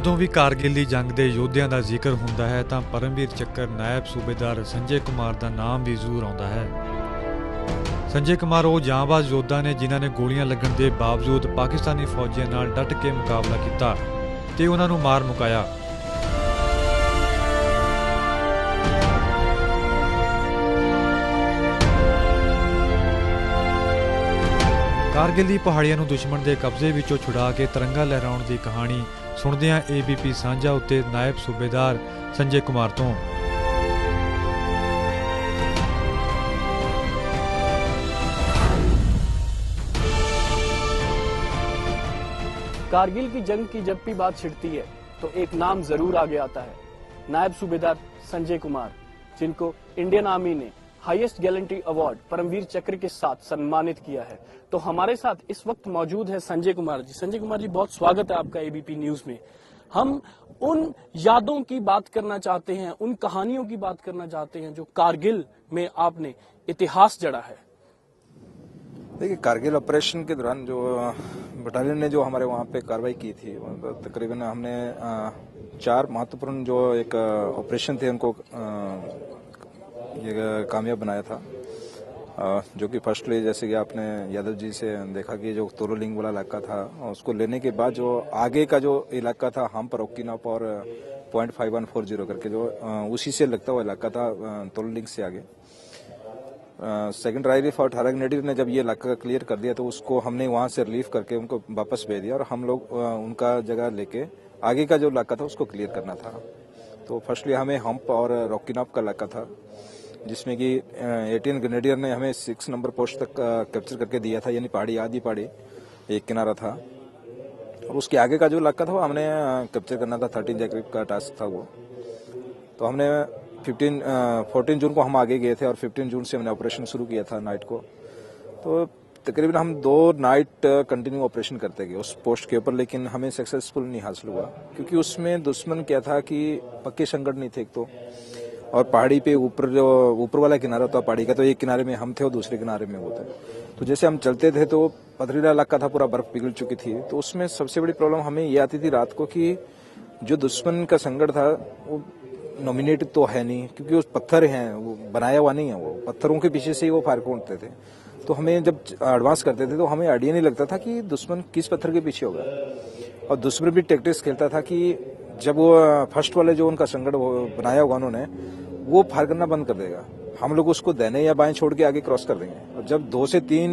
ਜਦੋਂ ਵੀ ਕਾਰਗਿਲ ਦੀ ਜੰਗ ਦੇ ਯੋਧਿਆਂ ਦਾ ਜ਼ਿਕਰ ਹੁੰਦਾ ਹੈ ਤਾਂ ਪਰਮਵੀਰ ਚੱਕਰ ਨਾਇਬ ਸੂਬੇਦਾਰ ਸੰਜੇ ਕੁਮਾਰ ਦਾ ਨਾਮ ਵੀ ਜ਼ਰੂਰ ਆਉਂਦਾ ਹੈ। ਸੰਜੇ ਕੁਮਾਰ ਉਹ ਜਾਂਬਾਜ਼ ਯੋਧਾ ਨੇ ਜਿਨ੍ਹਾਂ ਨੇ ਗੋਲੀਆਂ ਲੱਗਣ ਦੇ ਬਾਵਜੂਦ ਪਾਕਿਸਤਾਨੀ ਫੌਜੀਆਂ ਨਾਲ ਡਟ ਕੇ ਮੁਕਾਬਲਾ ਕੀਤਾ ਤੇ ਉਹਨਾਂ ਨੂੰ ਮਾਰ ਮੁਕਾਇਆ। ਕਾਰਗਿਲ ਦੀ ਪਹਾੜੀਆਂ ਨੂੰ ਦੁਸ਼ਮਣ ਦੇ ਕਬਜ਼ੇ ਵਿੱਚੋਂ ਛੁਡਾ ਕੇ ਤਿਰੰਗਾ ਲਹਿਰਾਉਣ ਦੀ ਕਹਾਣੀ ਸੁਣਦਿਆਂ ABP ਸਾਂਝਾ ਉੱਤੇ ਨਾਇਬ ਸੂਬੇਦਾਰ ਸੰਜੇ ਕੁਮਾਰ ਤੋਂ कारगिल की जंग की जब भी बात छिड़ती है तो एक नाम जरूर आगे आता है, नायब सूबेदार संजय कुमार, जिनको इंडियन आर्मी ने हाईएस्ट गैलेंट्री अवार्ड परमवीर चक्र के साथ सम्मानित किया है। तो हमारे साथ इस वक्त मौजूद है संजय कुमार जी। संजय कुमार जी, बहुत स्वागत है आपका ABP न्यूज में। हम उन यादों की बात करना चाहते हैं, उन कहानियों की बात करना चाहते हैं जो कारगिल में आपने इतिहास जड़ा है। देखिए, कारगिल ऑपरेशन के दौरान जो बटालियन ने जो हमारे वहाँ पे कार्रवाई की थी, तकरीबन हमने 4 महत्वपूर्ण जो एक ऑपरेशन थे उनको ये कामयाब बनाया था। जो कि फर्स्टली जैसे कि आपने यादव जी से देखा कि जो तोरोलिंग वाला इलाका था उसको लेने के बाद जो आगे का जो इलाका था हम पर ओकिनाप और .5140 करके जो उसी से लगता हुआ इलाका था तोरोलिंग से आगे। सेकंड राइफ और 18 ग्रेनेडियर ने जब ये इलाका क्लियर कर दिया तो उसको हमने वहां से रिलीफ करके उनको वापस भेज दिया और हम लोग उनका जगह लेके आगे का जो इलाका था उसको क्लियर करना था। तो फर्स्टली हमें हम्प और रॉकीनाप का इलाका था जिसमें कि 18 ग्रेनेडियर ने हमें 6 नंबर पोस्ट तक कैप्चर करके दिया था, यानी पहाड़ी आधी पहाड़ी एक किनारा था। और उसके आगे का जो इलाका था वो हमने कैप्चर करना था, 13 जैकरिप का टास्क था वो। तो हमने 14 जून को हम आगे गए थे और 15 जून से हमने ऑपरेशन शुरू किया था नाइट को। तो तकरीबन हम 2 नाइट कंटिन्यू ऑपरेशन करते गए उस पोस्ट के ऊपर, लेकिन हमें सक्सेसफुल नहीं हासिल हुआ क्योंकि उसमें दुश्मन क्या था कि पक्के संगठन नहीं थे एक तो, और पहाड़ी पे ऊपर जो ऊपर वाला किनारा था पहाड़ी का, तो एक किनारे में हम थे और दूसरे किनारे में वो थे। तो जैसे हम चलते थे तो पथरीला इलाका था, पूरा बर्फ पिघल चुकी थी। तो उसमें सबसे बड़ी प्रॉब्लम हमें ये आती थी रात को कि जो दुश्मन का संगठन था वो नॉमिनेटेड तो है नहीं, क्योंकि उस पत्थर हैं, वो बनाया हुआ नहीं है, वो पत्थरों के पीछे से ही वो फायर करते थे। तो हमें जब एडवांस करते थे तो हमें आइडिया नहीं लगता था कि दुश्मन किस पत्थर के पीछे होगा। और दुश्मन भी टैक्टिक्स खेलता था कि जब वो फर्स्ट वाले जो उनका संगठन बनाया होगा उन्होंने, वो फायर करना बंद कर देगा, हम लोग उसको दाहिने या बाएं छोड़ के आगे क्रॉस कर देंगे। और जब 2 से 3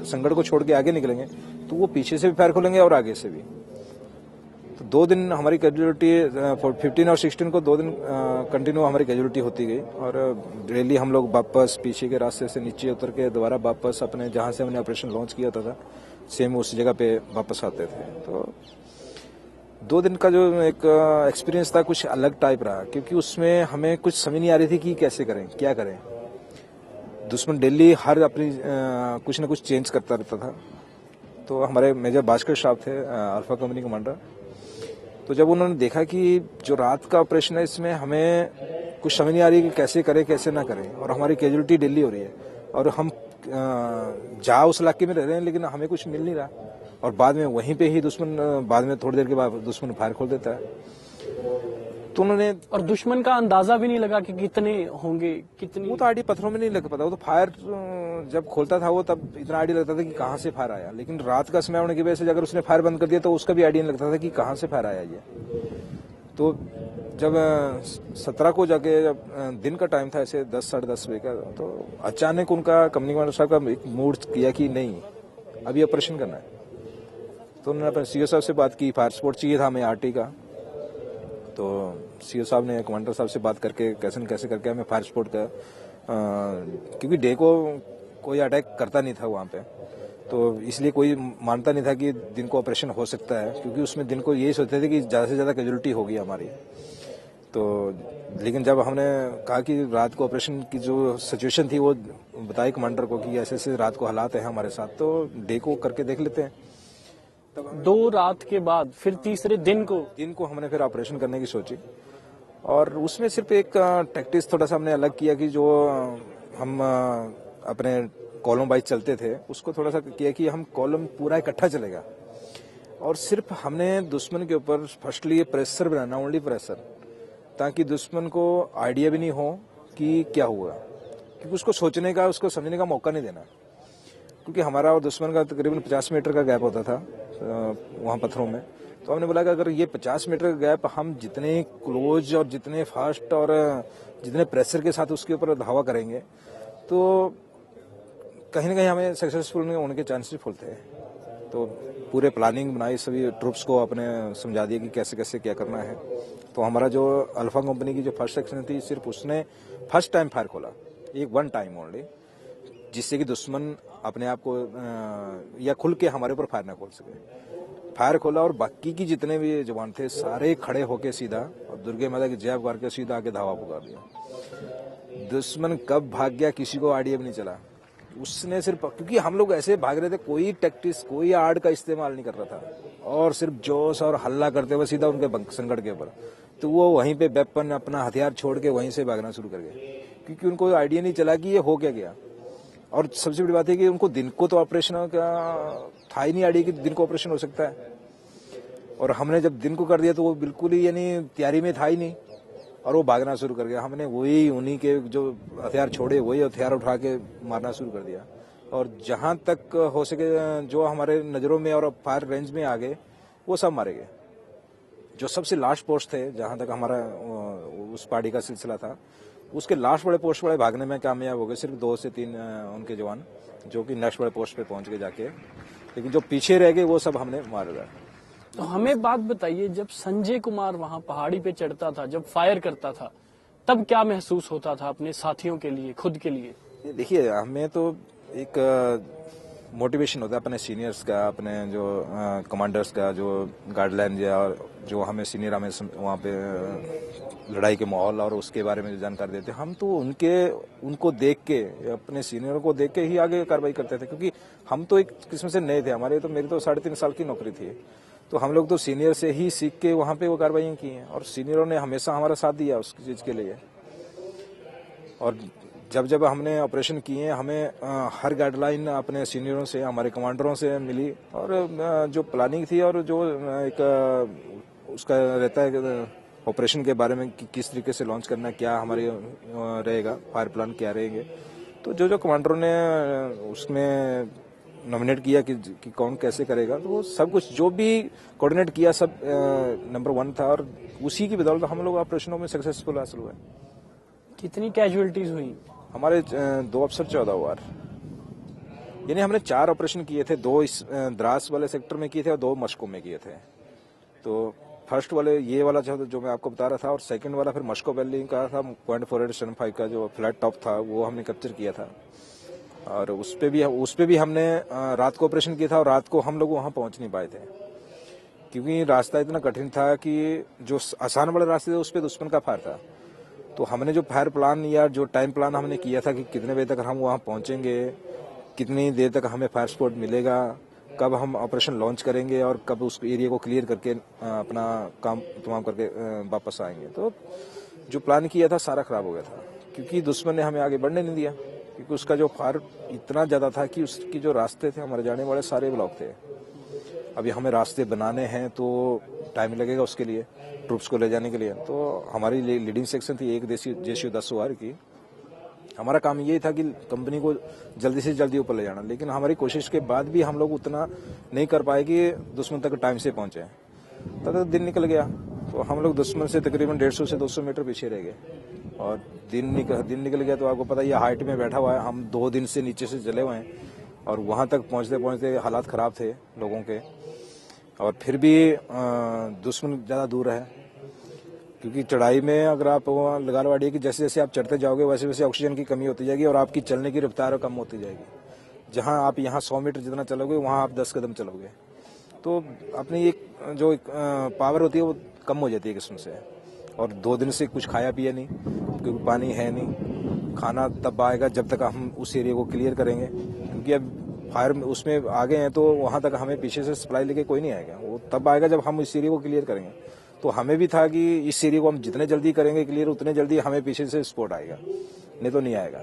संगठन को छोड़ के आगे निकलेंगे तो वो पीछे से भी फायर खोलेंगे और आगे से भी। तो 2 दिन हमारी कैजुअलिटी 15 और 16 को 2 दिन कंटिन्यू हमारी कैजुअलिटी होती गई। और डेली हम लोग वापस पीछे के रास्ते से नीचे उतर के दोबारा वापस अपने जहां से हमने ऑपरेशन लॉन्च किया था सेम उस जगह पे वापस आते थे। तो 2 दिन का जो एक एक्सपीरियंस था कुछ अलग टाइप रहा, क्योंकि उसमें हमें कुछ समझ नहीं आ रही थी कि कैसे करें, क्या करें। दुश्मन डेली हर अपनी कुछ न कुछ चेंज करता रहता था। तो हमारे मेजर भास्कर साहब थे अल्फा कंपनी कमांडर, तो जब उन्होंने देखा कि जो रात का ऑपरेशन है इसमें हमें कुछ समझ नहीं आ रही कि कैसे करें कैसे ना करें, और हमारी कैजुअलिटी डेली हो रही है और हम जहाँ उस इलाके में रह रहे हैं लेकिन हमें कुछ मिल नहीं रहा, और बाद में वहीं पे ही दुश्मन बाद में थोड़ी देर के बाद दुश्मन फायर खोल देता है। तो उन्होंने, और दुश्मन का अंदाजा भी नहीं लगा कि कितने होंगे, कितनी, वो तो आईडी पत्थरों में नहीं लग पाता, वो तो फायर जब खोलता था वो तब इतना आइडिया लगता था कि कहाँ से फायर आया। लेकिन रात का समय होने की वजह से अगर उसने फायर बंद कर दिया तो उसका भी आइडिया नहीं लगता था कि कहाँ से फायर आया ये। तो जब 17 को जाके जब दिन का टाइम था ऐसे 10 साढ़े 10 बजे का, तो अचानक उनका कंपनी कमांडर साहब का एक मूड किया कि नहीं अभी ऑपरेशन करना है। तो उन्होंने अपने सीओ साहब से बात की, फायर सपोर्ट चाहिए था हमें RT का। तो सीओ साहब ने कमांडर साहब से बात करके कैसे न कैसे करके हमें फायर सपोर्ट का, क्योंकि डे को कोई अटैक करता नहीं था वहाँ पे, तो इसलिए कोई मानता नहीं था कि दिन को ऑपरेशन हो सकता है, क्योंकि उसमें दिन को यही सोचते थे कि ज़्यादा से ज़्यादा कैजुअलिटी होगी हमारी। तो लेकिन जब हमने कहा कि रात को ऑपरेशन की जो सिचुएशन थी वो बताई कमांडर को कि ऐसे ऐसे रात को हालात है हमारे साथ, तो डे को करके देख लेते हैं। 2 रात के बाद फिर तीसरे दिन को हमने फिर ऑपरेशन करने की सोची, और उसमें सिर्फ एक टैक्टिक्स थोड़ा सा हमने अलग किया कि जो हम अपने कॉलम वाइज चलते थे उसको थोड़ा सा किया कि हम कॉलम पूरा इकट्ठा चलेगा। और सिर्फ हमने दुश्मन के ऊपर फर्स्टली प्रेशर बनाना, ओनली प्रेशर, ताकि दुश्मन को आइडिया भी नहीं हो कि क्या हुआ, क्योंकि उसको सोचने का, उसको समझने का मौका नहीं देना। क्योंकि हमारा और दुश्मन का तकरीबन 50 मीटर का गैप होता था वहाँ पत्थरों में। तो हमने बोला कि अगर ये 50 मीटर का गैप हम जितने क्लोज और जितने फास्ट और जितने प्रेशर के साथ उसके ऊपर धावा करेंगे तो कहीं ना कहीं हमें सक्सेसफुल होने के चांसेस फुल थे। तो पूरे प्लानिंग बनाई, सभी ट्रूप्स को अपने समझा दिया कि कैसे कैसे क्या करना है। तो हमारा जो अल्फा कंपनी की जो फर्स्ट सेक्शन थी, सिर्फ उसने फर्स्ट टाइम फायर खोला, एक वन टाइम ओनली, जिससे कि दुश्मन अपने आप को या खुल के हमारे ऊपर फायर ना खोल सके। फायर खोला और बाकी की जितने भी जवान थे सारे खड़े होके सीधा और दुर्गे माता की जय करके सीधा आके धावा पुकार दिया। दुश्मन कब भाग गया किसी को आइडिया भी नहीं चला। उसने सिर्फ, क्योंकि हम लोग ऐसे भाग रहे थे, कोई टैक्टिस, कोई आड़ का इस्तेमाल नहीं कर रहा था, और सिर्फ जोश और हल्ला करते हुए सीधा उनके संकट के ऊपर। तो वो वहीं पे वेपन अपना हथियार छोड़ के वहीं से भागना शुरू कर गए, क्योंकि उनको आइडिया नहीं चला कि ये हो क्या गया। और सबसे बड़ी बात है कि उनको दिन को तो ऑपरेशन का था ही नहीं आइडिया कि दिन को ऑपरेशन हो सकता है। और हमने जब दिन को कर दिया तो वो बिल्कुल ही यानी तैयारी में था ही नहीं, और वो भागना शुरू कर गया। हमने वही उन्हीं के जो हथियार छोड़े वही हथियार उठा के मारना शुरू कर दिया। और जहां तक हो सके जो हमारे नजरों में और फायर रेंज में आ गए वो सब मारे गए। जो सबसे लास्ट पोस्ट थे, जहां तक हमारा उस पार्टी का सिलसिला था, उसके लास्ट बड़े पोस्ट बड़े भागने में कामयाब हो गए। सिर्फ 2 से 3 उनके जवान जो कि नेक्स्ट बड़े पोस्ट पे पहुंच गए जाके, लेकिन जो पीछे रह गए वो सब हमने मार दिया। तो हमें बात बताइए, जब संजय कुमार वहां पहाड़ी पे चढ़ता था, जब फायर करता था, तब क्या महसूस होता था अपने साथियों के लिए, खुद के लिए? देखिए, हमें तो एक मोटिवेशन होता है अपने सीनियर्स का, अपने जो कमांडर्स का, जो गाइडलाइन या और जो हमें सीनियर हमें वहाँ पे लड़ाई के माहौल और उसके बारे में जो जानकारी देते, हम तो उनको देख के, अपने सीनियरों को देख के ही आगे कार्रवाई करते थे। क्योंकि हम तो एक किस्म से नए थे, मेरी तो 3.5 साल की नौकरी थी। तो हम लोग तो सीनियर से ही सीख के वहाँ पे वो कार्रवाई की हैं, और सीनियरों ने हमेशा हमारा साथ दिया उस चीज के लिए। और जब जब हमने ऑपरेशन किए, हमें हर गाइडलाइन अपने सीनियरों से, हमारे कमांडरों से मिली, और जो प्लानिंग थी और जो एक उसका रहता है ऑपरेशन के बारे में कि किस तरीके से लॉन्च करना, क्या हमारे रहेगा, फायर प्लान क्या रहेंगे। तो जो कमांडरों ने उसमें नॉमिनेट किया कि कौन कैसे करेगा, तो वो सब कुछ जो भी कोऑर्डिनेट किया सब नंबर 1 था, और उसी की बदौलत हम लोग ऑपरेशनों में सक्सेसफुल हासिल हुए। कितनी कैजुअलिटीज हुई? हमारे 2 अफसर 14 वार, यानी हमने 4 ऑपरेशन किए थे। 2 इस द्रास वाले सेक्टर में किए थे और 2 मस्को में किए थे। तो फर्स्ट वाले ये वाला जो मैं आपको बता रहा था, और सेकंड वाला फिर मस्को वैली का था, .4875 का जो फ्लैट टॉप था वो हमने कैप्चर किया था। और उस पे भी हमने रात को ऑपरेशन किया था, और रात को हम लोग वहां पहुंच नहीं पाए थे क्योंकि रास्ता इतना कठिन था कि जो आसान वाले रास्ते थे उस पे दुश्मन का फायर था। तो हमने जो फायर प्लान या जो टाइम प्लान हमने किया था कि कितने बजे तक हम वहां पहुंचेंगे, कितनी देर तक हमें फायर स्पॉट मिलेगा, कब हम ऑपरेशन लॉन्च करेंगे और कब उस एरिया को क्लियर करके अपना काम तमाम करके वापस आएंगे। तो जो प्लान किया था सारा खराब हो गया था, क्योंकि दुश्मन ने हमें आगे बढ़ने नहीं दिया, क्योंकि उसका जो फायर इतना ज्यादा था कि उसकी जो रास्ते थे हमारे जाने वाले सारे ब्लॉक थे। अभी हमें रास्ते बनाने हैं तो टाइम लगेगा उसके लिए, ट्रूप्स को ले जाने के लिए। तो हमारी लीडिंग सेक्शन थी एक JSU 10 वार की। हमारा काम ये था कि कंपनी को जल्दी से जल्दी ऊपर ले जाना, लेकिन हमारी कोशिश के बाद भी हम लोग उतना नहीं कर पाए कि दुश्मन तक टाइम से पहुंचे। तब तक दिन निकल गया, तो हम लोग दुश्मन से तकरीबन 150 से 200 मीटर पीछे रह गए, और दिन निकल गया। तो आपको पता है ये हाइट में बैठा हुआ है, हम 2 दिन से नीचे से चले हुए हैं, और वहां तक पहुंचते पहुंचते हालात खराब थे लोगों के। और फिर भी दुश्मन ज्यादा दूर है, क्योंकि चढ़ाई में अगर आप लगा लो आइडिया कि जैसे जैसे आप चढ़ते जाओगे वैसे वैसे ऑक्सीजन की कमी होती जाएगी और आपकी चलने की रफ्तार कम होती जाएगी। जहां आप यहाँ 100 मीटर जितना चलोगे वहां आप 10 कदम चलोगे, तो अपनी एक जो पावर होती है वो कम हो जाती है किस्म से। और 2 दिन से कुछ खाया पिया नहीं, क्योंकि पानी है नहीं। खाना तब आएगा जब तक हम उस एरिया को क्लियर करेंगे, क्योंकि अब फायर उसमें आ गए हैं तो वहां तक हमें पीछे से सप्लाई लेके कोई नहीं आएगा। वो तब आएगा जब हम इस एरिया को क्लियर करेंगे। तो हमें भी था कि इस एरिया को हम जितने जल्दी करेंगे क्लियर, उतने जल्दी हमें पीछे से सपोर्ट आएगा, नहीं तो नहीं आएगा।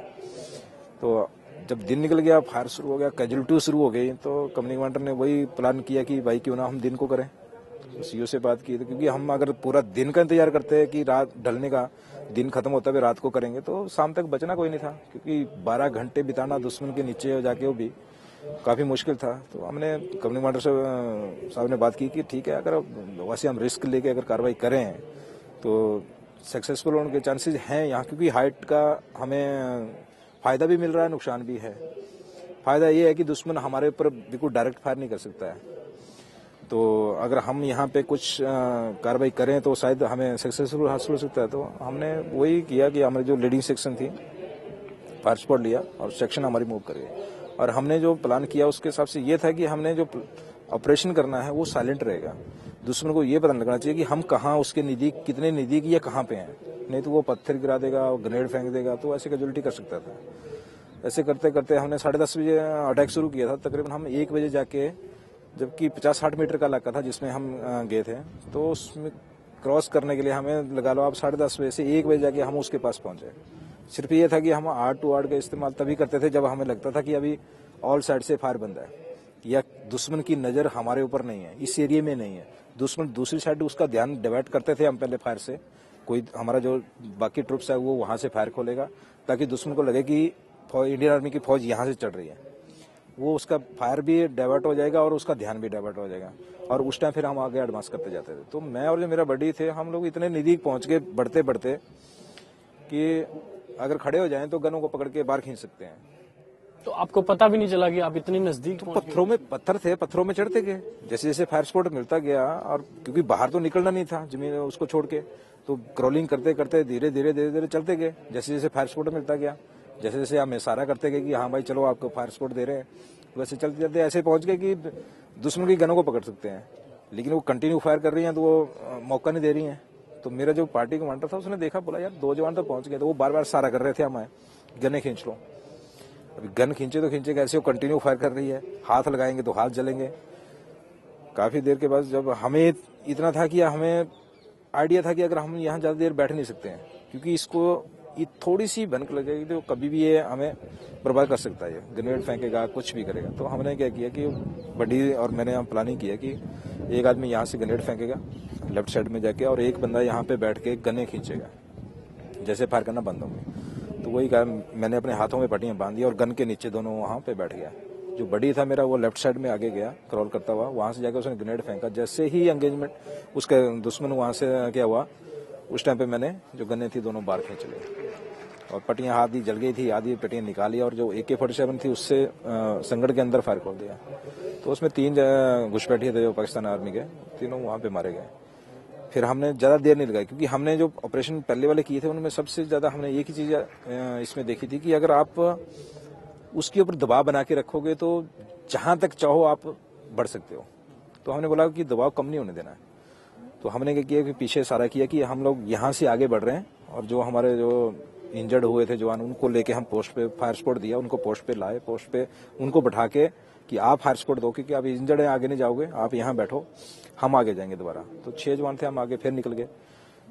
तो जब दिन निकल गया, फायर शुरू हो गया, कैजुअलिटी शुरू हो गई, तो कंपनी कमांडर ने वही प्लान किया कि भाई क्यों ना हम दिन को करें। सीईओ से बात की, क्योंकि हम अगर पूरा दिन का इंतजार करते हैं कि रात ढलने का, दिन खत्म होता है रात को करेंगे, तो शाम तक बचना कोई नहीं था, क्योंकि 12 घंटे बिताना दुश्मन के नीचे जाके वो भी काफी मुश्किल था। तो हमने कंपनी कमांडर साहब ने बात की कि ठीक है, अगर वैसे हम रिस्क लेके अगर कार्रवाई करें तो सक्सेसफुल होने के चांसेस हैं यहाँ, क्योंकि हाइट का हमें फायदा भी मिल रहा है, नुकसान भी है। फायदा ये है कि दुश्मन हमारे ऊपर बिल्कुल डायरेक्ट फायर नहीं कर सकता है, तो अगर हम यहाँ पे कुछ कार्रवाई करें तो शायद हमें सक्सेसफुल हासिल हो सकता है। तो हमने वही किया कि हमारी जो लीडिंग सेक्शन थी, फायर स्पॉट लिया और सेक्शन हमारी मूव कर गई। और हमने जो प्लान किया उसके हिसाब से ये था कि हमने जो ऑपरेशन करना है वो साइलेंट रहेगा। दुश्मन को ये पता लगना चाहिए कि हम कहाँ उसके नजदीक, कितने नजदीक या कहाँ पे हैं, नहीं तो वो पत्थर गिरा देगा, ग्रेनेड फेंक देगा, तो ऐसे कैजुअलिटी कर सकता था। ऐसे करते करते हमने 10:30 बजे अटैक शुरू किया था। तकरीबन हम 1 बजे जाके, जबकि 50-60 मीटर का इलाका था जिसमें हम गए थे, तो उसमें क्रॉस करने के लिए हमें लगा लो आप 10:30 बजे से 1 बजे जाके हम उसके पास पहुंचे। सिर्फ ये था कि हम आर्ट टू आर्ट का इस्तेमाल तभी करते थे जब हमें लगता था कि अभी ऑल साइड से फायर बंद है या दुश्मन की नजर हमारे ऊपर नहीं है, इस एरिया में नहीं है, दुश्मन दूसरी साइड उसका ध्यान डाइवर्ट करते थे हम पहले फायर से। कोई हमारा जो बाकी ट्रुप्स है वो वहां से फायर खोलेगा ताकि दुश्मन को लगे कि इंडियन आर्मी की फौज यहाँ से चढ़ रही है, वो उसका फायर भी डाइवर्ट हो जाएगा और उसका ध्यान भी डाइवर्ट हो जाएगा, और उस टाइम फिर हम आगे एडवांस करते जाते थे। तो मैं और जो मेरा बडी थे, हम लोग इतने नजदीक पहुंच के बढ़ते बढ़ते कि अगर खड़े हो जाएं तो गनों को पकड़ के बाहर खींच सकते हैं। तो आपको पता भी नहीं चला कि आप इतने नजदीक पहुंच गए? पत्थरों में पत्थर थे, पत्थरों में चढ़ते गए जैसे जैसे फायर स्पॉट मिलता गया, और क्योंकि बाहर तो निकलना नहीं था जमीन उसको छोड़ के, तो क्रॉलिंग करते करते धीरे धीरे चलते गए। जैसे जैसे फायर स्पॉट मिलता गया, जैसे जैसे हम इशारा करते गए कि हाँ भाई चलो आपको फायर स्पॉट दे रहे हैं, वैसे चलते चलते ऐसे पहुंच गए कि दुश्मन की गनों को पकड़ सकते हैं, लेकिन वो कंटिन्यू फायर कर रही हैं तो वो मौका नहीं दे रही हैं। तो मेरा जो पार्टी कमांडर था उसने देखा, बोला यार 2 जवान तो पहुंच गए, तो वो बार बार इशारा कर रहे थे हमें, गने खींच लो। अभी गन खींचे तो खींचे कैसे, वो कंटिन्यू फायर कर रही है, हाथ लगाएंगे तो हाथ जलेंगे। काफी देर के बाद जब हमें इतना था कि हमें आइडिया था कि अगर हम यहाँ ज्यादा देर बैठ नहीं सकते हैं, क्योंकि इसको ये थोड़ी सी भनक लगेगी तो कभी भी ये हमें बर्बाद कर सकता है, ग्रेनेड फेंकेगा, कुछ भी करेगा। तो हमने क्या किया कि बड़ी और मैंने हम प्लानिंग किया कि एक आदमी यहाँ से ग्रेनेड फेंकेगा लेफ्ट साइड में जाके, और एक बंदा यहाँ पे बैठ के गन्ने खींचेगा जैसे फायर करना बंद होंगे। तो वही कहा, मैंने अपने हाथों में पट्टियां बांधी और गन के नीचे दोनों वहां पे बैठ गया। जो बड़ी था मेरा वो लेफ्ट साइड में आगे गया क्रॉल करता हुआ, वहां से जाकर उसने ग्रेनेड फेंका। जैसे ही एंगेजमेंट उसका दुश्मन वहां से क्या हुआ, उस टाइम पे मैंने जो गन्ने थी दोनों बाहर खींच लिए, और पट्टियां आधी जल गई थी, आधी पट्टियां निकाली, और जो AK-47 थी उससे संगड़ के अंदर फायर खोल दिया। तो उसमें 3 घुसपैठिए थे जो पाकिस्तान आर्मी के, तीनों वहां पे मारे गए। फिर हमने ज्यादा देर नहीं लगाई, क्योंकि हमने जो ऑपरेशन पहले वाले किए थे उनमें सबसे ज्यादा हमने एक ही चीज इसमें देखी थी कि अगर आप उसके ऊपर दबाव बना के रखोगे तो जहां तक चाहो आप बढ़ सकते हो। तो हमने बोला कि दबाव कम नहीं होने देना है। तो हमने क्या किया कि पीछे सारा किया कि हम लोग यहाँ से आगे बढ़ रहे हैं, और जो हमारे जो इंजर्ड हुए थे जवान उनको लेके हम पोस्ट पे फायर स्पॉट दिया, उनको पोस्ट पे लाए, पोस्ट पे उनको बैठा के कि आप फायर स्पॉट दो, क्योंकि आप इंजर्ड है, आगे नहीं जाओगे, आप यहाँ बैठो, हम आगे जाएंगे दोबारा। तो 6 जवान थे, हम आगे फिर निकल गए।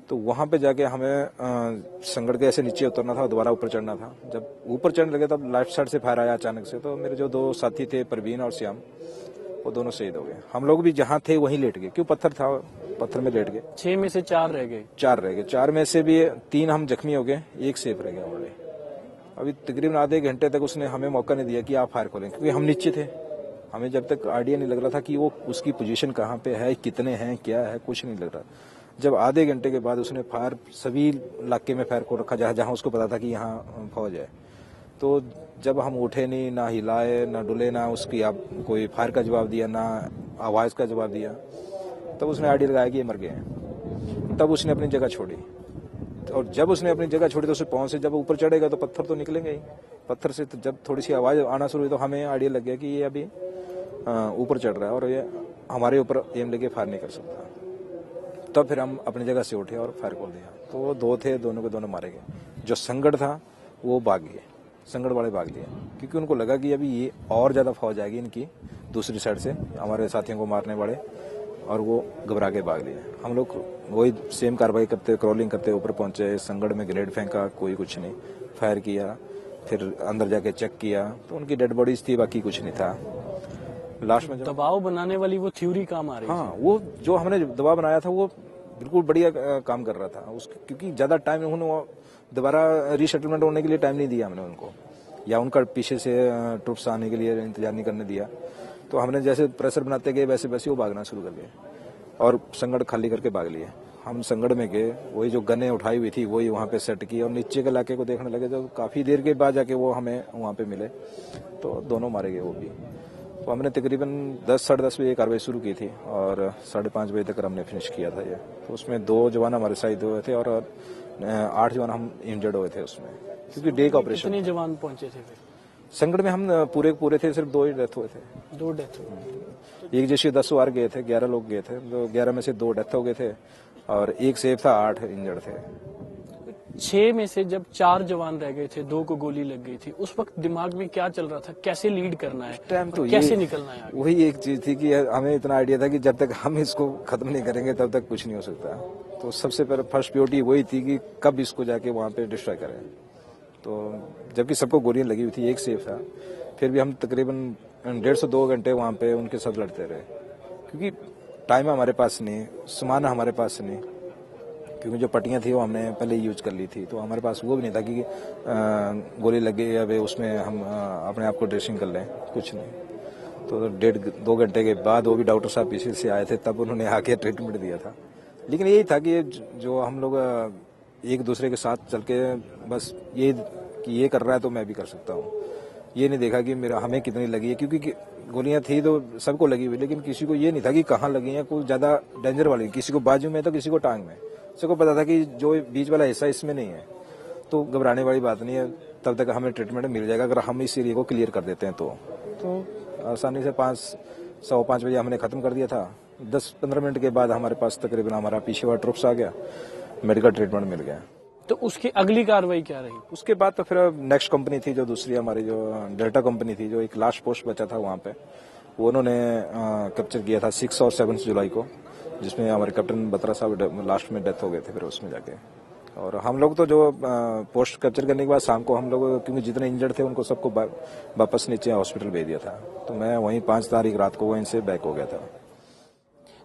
तो वहां पे जाके हमें संगड़ के ऐसे नीचे उतरना था, दोबारा ऊपर चढ़ना था। जब ऊपर चढ़ने लगे तब लेफ्ट साइड से फायर आया अचानक से, तो मेरे जो 2 साथी थे परवीन और श्याम, वो दोनों शहीद हो गए। हम लोग भी जहां थे वहीं लेट गए, क्यों पत्थर था, पत्थर में लेट गए। 6 में से 4 रह गए। 4 रह गए, 4 में से भी 3 हम जख्मी हो गए, 1 सेफ रह गया ऑलरेडी। अभी तकरीबन आधे घंटे तक उसने हमें मौका नहीं दिया कि आप फायर खोलें, क्योंकि हम नीचे थे। हमें जब तक आइडिया नहीं लग रहा था कि वो उसकी पोजीशन कहाँ पे है, कितने हैं, क्या है, कुछ नहीं लग रहा। जब आधे घंटे के बाद उसने फायर सभी इलाके में फायर को रखा जहाँ जहाँ उसको पता था कि यहाँ फौज है, तो जब हम उठे नहीं, ना हिलाए, ना डुले, ना उसकी आप कोई फायर का जवाब दिया, ना आवाज का जवाब दिया, तब उसने आइडिया लगाया कि ये मर गए हैं। तब उसने अपनी जगह छोड़ी, और जब उसने अपनी जगह छोड़ी तो उसे पांव से जब ऊपर चढ़ेगा तो पत्थर तो निकलेंगे ही। पत्थर से तो जब थोड़ी सी आवाज आना शुरू हुई तो हमें आइडिया लग गया कि ये अभी ऊपर चढ़ रहा है और ये हमारे ऊपर एम लेके फायर नहीं कर सकता। तब फिर हम अपनी जगह से उठे और फायर खोल दिया। तो वो 2 थे, दोनों के दोनों मारे गए। जो संगड़ था वो भाग गए, संगड़ वाले भाग लिए, क्योंकि उनको लगा कि अभी ये और ज्यादा फौज आएगी इनकी दूसरी साइड से हमारे साथियों को मारने वाले, और वो घबरा के भाग लिए। हम लोग वही सेम कार्रवाई करते, क्रॉलिंग करते ऊपर पहुंचे, संगड़ में ग्रेनेड फेंका, कोई कुछ नहीं, फायर किया, फिर अंदर जाके चेक किया तो उनकी डेड बॉडीज थी, बाकी कुछ नहीं था। लास्ट में जब दबाव बनाने वाली वो थ्योरी काम आ रही थी। हाँ, वो जो हमने दवा बनाया था वो बिल्कुल बढ़िया काम कर रहा था क्योंकि ज्यादा टाइम उन्होंने दोबारा रीसेटलमेंट होने के लिए टाइम नहीं दिया हमने उनको, या उनका पीछे से ट्रुप्स आने के लिए इंतजार नहीं करने दिया। तो हमने जैसे प्रेशर बनाते गए वैसे वैसे वो भागना शुरू कर दिए और संगड़ खाली करके भाग लिए। हम संगड़ में गए, वही जो गन्ने उठाई हुई थी वही वहाँ पे सेट की और नीचे के इलाके को देखने लगे। तो काफी देर के बाद जाके वो हमें वहाँ पे मिले, तो दोनों मारे गए वो भी। तो हमने तकरीबन 10 साढ़े 10 बजे कार्रवाई शुरू की थी और 5:30 बजे तक हमने फिनिश किया था ये। तो उसमें 2 जवान हमारे शहीद हुए थे और 8 जवान हम इंजर्ड हुए थे उसमें, क्योंकि डे का ऑपरेशन। कितने जवान पहुंचे थे फिर? संगड़ में हम पूरे थे, सिर्फ 2 ही डेथ हुए थे। 2 डेथ हुई। एक जैसे 10 वार गए थे, 11 लोग गए थे, तो 11 में से 2 डेथ हो गए थे और एक सेफ था, 8 इंजर्ड थे। 6 में से जब 4 जवान रह गए थे, 2 को गोली लग गई थी, उस वक्त दिमाग में क्या चल रहा था? कैसे लीड करना है, टाइम तो कैसे निकलना है? वही एक चीज थी कि हमें इतना आइडिया था कि जब तक हम इसको खत्म नहीं करेंगे तब तक कुछ नहीं हो सकता। तो सबसे पहले फर्स्ट प्रायोरिटी वही थी कि कब इसको जाके वहां पे डिस्ट्रॉय करें। तो जबकि सबको गोलियां लगी हुई थी, एक सेफ था, फिर भी हम तकरीबन 1.5 से 2 घंटे वहां पे उनके साथ लड़ते रहे, क्योंकि टाइम हमारे पास नहीं, सामान हमारे पास नहीं, क्योंकि जो पट्टियां थी वो हमने पहले यूज कर ली थी। तो हमारे पास वो भी नहीं था कि गोली लगे या उसमें हम अपने आप को ड्रेसिंग कर लें, कुछ नहीं। तो 1.5-2 घंटे के बाद वो भी डॉक्टर साहब पीछे से आए थे, तब उन्होंने आके ट्रीटमेंट दिया था। लेकिन यही था कि जो हम लोग एक दूसरे के साथ चल के बस ये कि ये कर रहा है तो मैं भी कर सकता हूँ, ये नहीं देखा कि मेरा हमें कितनी लगी है, क्योंकि गोलियां थी तो सबको लगी हुई, लेकिन किसी को ये नहीं था कि कहाँ लगी है। कोई ज्यादा डेंजर वाली, किसी को बाजू में तो किसी को टांग में, सबको पता था कि जो बीच वाला हिस्सा इसमें नहीं है। तो घबराने वाली बात नहीं है, तब तक हमें ट्रीटमेंट मिल जाएगा अगर हम इस एरिया को क्लियर कर देते हैं। तो आसानी से 5-5:15 बजे हमने खत्म कर दिया था। 10-15 मिनट के बाद हमारे पास तकरीबन हमारा पीछे वाला ट्रुप्स आ गया, मेडिकल ट्रीटमेंट मिल गया। तो उसकी अगली कार्रवाई क्या रही? उसके बाद तो फिर नेक्स्ट कंपनी थी जो दूसरी हमारी जो डेल्टा कंपनी थी, जो एक लास्ट पोस्ट बचा था वहां पे, वो उन्होंने कैप्चर किया था 6 और 7 जुलाई को, जिसमें हमारे कैप्टन बत्रा साहब लास्ट में डेथ हो गए थे फिर उसमें जाके। और हम लोग तो जो पोस्ट कैप्चर करने के बाद शाम को हम लोग, क्योंकि जितने इंजर्ड थे उनको सबको वापस नीचे हॉस्पिटल भेज दिया था। तो मैं वहीं 5 तारीख रात को वहीं से बैक हो गया था।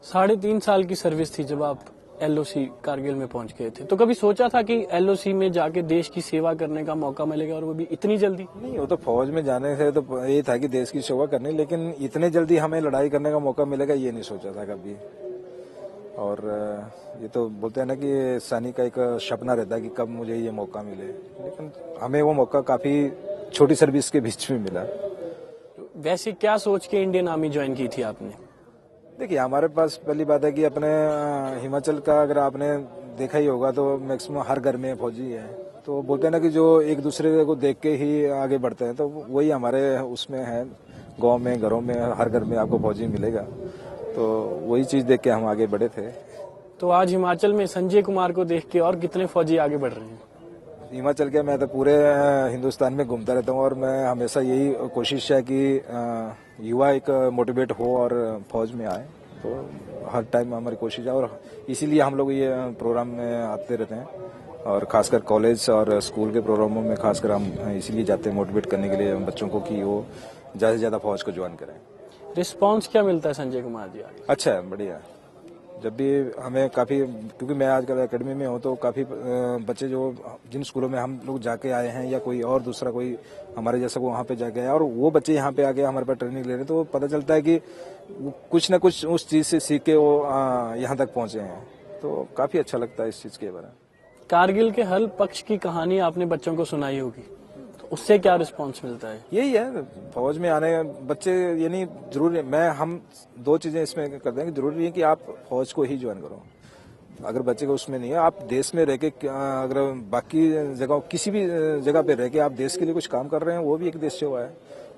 3.5 साल की सर्विस थी जब आप LOC कारगिल में पहुंच गए थे, तो कभी सोचा था कि LOC में जाके देश की सेवा करने का मौका मिलेगा, और वो भी इतनी जल्दी? नहीं, वो तो फौज में जाने से तो ये था कि देश की सेवा करनी, लेकिन इतने जल्दी हमें लड़ाई करने का मौका मिलेगा ये नहीं सोचा था कभी। और ये तो बोलते हैं ना कि सैनिक का एक सपना रहता है कि कब मुझे ये मौका मिले, लेकिन हमें वो मौका काफी छोटी सर्विस के बीच में मिला। वैसे क्या सोच के इंडियन आर्मी ज्वाइन की थी आपने? देखिए, हमारे पास पहली बात है कि अपने हिमाचल का अगर आपने देखा ही होगा तो मैक्सिमम हर घर में फौजी है। तो बोलते हैं ना कि जो एक दूसरे को देख के ही आगे बढ़ते हैं, तो वही हमारे उसमें है। गांव में, घरों में, हर घर में आपको फौजी मिलेगा, तो वही चीज देख के हम आगे बढ़े थे। तो आज हिमाचल में संजय कुमार को देख के और कितने फौजी आगे बढ़ रहे हैं? हिमाचल के मैं तो पूरे हिंदुस्तान में घूमता रहता हूँ और मैं हमेशा यही कोशिश है कि युवा एक मोटिवेट हो और फौज में आए। तो हर टाइम हमारी कोशिश है और इसीलिए हम लोग ये प्रोग्राम में आते रहते हैं, और खासकर कॉलेज और स्कूल के प्रोग्रामों में खासकर हम इसीलिए जाते हैं मोटिवेट करने के लिए बच्चों को कि वो ज्यादा से ज्यादा फौज को ज्वाइन करें। रिस्पांस क्या मिलता है संजय कुमार जी आगे? अच्छा है, बढ़िया। जब भी हमें काफी, क्योंकि मैं आजकल एकेडमी में हूँ, तो काफी बच्चे जो जिन स्कूलों में हम लोग जाके आए हैं या कोई और दूसरा कोई हमारे जैसा को वहाँ पे जाके आया, और वो बच्चे यहाँ पे आके हमारे पास ट्रेनिंग ले रहे हैं, तो पता चलता है कि कुछ न कुछ उस चीज से सीख के वो यहाँ तक पहुंचे हैं। तो काफी अच्छा लगता है इस चीज के बारे में। कारगिल के हर पक्ष की कहानी आपने बच्चों को सुनाई होगी, तो उससे क्या रिस्पांस मिलता है? यही है, फौज में आने बच्चे, ये नहीं जरूरी, हम 2 चीजें इसमें करते हैं कि जरूरी है कि आप फौज को ही ज्वाइन करो। अगर बच्चे को उसमें नहीं है, आप देश में रह के अगर बाकी जगह किसी भी जगह पे रह के आप देश के लिए कुछ काम कर रहे हैं, वो भी एक देश सेवा है।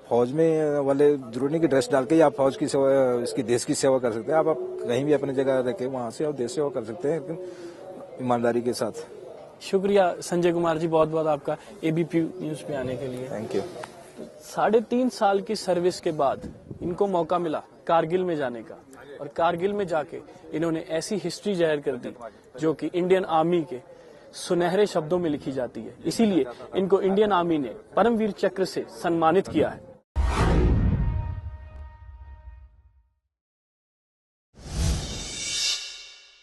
फौज में वाले जरूरी नहीं कि ड्रेस डाल के ही आप फौज की सेवा, इसकी देश की सेवा कर सकते हैं। आप कहीं भी अपनी जगह रह के वहां से आप देश सेवा कर सकते हैं, लेकिन ईमानदारी के साथ। शुक्रिया संजय कुमार जी, बहुत बहुत आपका ABP न्यूज पे आने के लिए। Thank you. 3.5 साल की सर्विस के बाद इनको मौका मिला कारगिल में जाने का, और कारगिल में जाके इन्होंने ऐसी हिस्ट्री जाहिर कर दी जो कि इंडियन आर्मी के सुनहरे शब्दों में लिखी जाती है। इसीलिए इनको इंडियन आर्मी ने परमवीर चक्र से सम्मानित किया है।